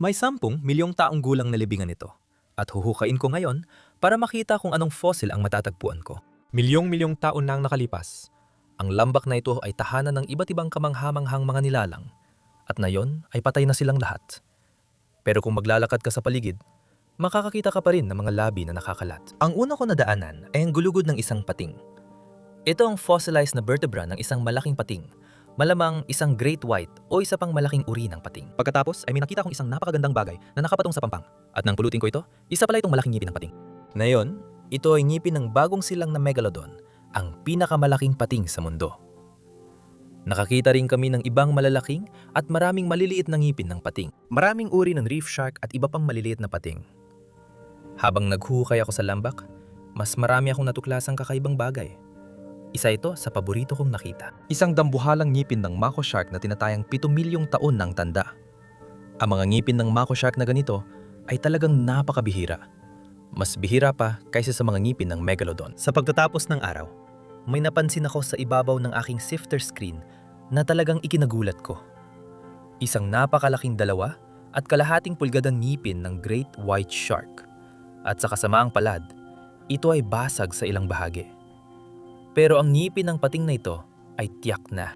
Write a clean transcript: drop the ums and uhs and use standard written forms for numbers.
May 10 milyong taong gulang na libingan ito at huhukain ko ngayon para makita kung anong fossil ang matatagpuan ko. Milyong-milyong taon na ang nakalipas. Ang lambak na ito ay tahanan ng iba't ibang kamanghamanghang mga nilalang at ngayon ay patay na silang lahat. Pero kung maglalakad ka sa paligid, makakakita ka pa rin ng mga labi na nakakalat. Ang una ko nadaanan ay ang gulugod ng isang pating. Ito ang fossilized na vertebra ng isang malaking pating, malamang isang great white o isa pang malaking uri ng pating. Pagkatapos ay may nakita kong isang napakagandang bagay na nakapatong sa pampang at nang pulutin ko ito, isa pala itong malaking ngipin ng pating. Ngayon, ito ay ngipin ng bagong silang na megalodon, ang pinakamalaking pating sa mundo. Nakakita rin kami ng ibang malalaking at maraming maliliit na ngipin ng pating. Maraming uri ng reef shark at iba pang maliliit na pating. Habang naghuhukay ako sa lambak, mas marami akong natuklasang kakaibang bagay. Isa ito sa paborito kong nakita. Isang dambuhalang ngipin ng mako shark na tinatayang 7 milyong taon ng tanda. Ang mga ngipin ng mako shark na ganito ay talagang napakabihira. Mas bihira pa kaysa sa mga ngipin ng megalodon. Sa pagtatapos ng araw, may napansin ako sa ibabaw ng aking sifter screen na talagang ikinagulat ko. Isang napakalaking 2.5 pulgadang ngipin ng great white shark. At sa kasamaang palad, ito ay basag sa ilang bahagi. Pero ang ngipin ng pating na ito ay tiyak na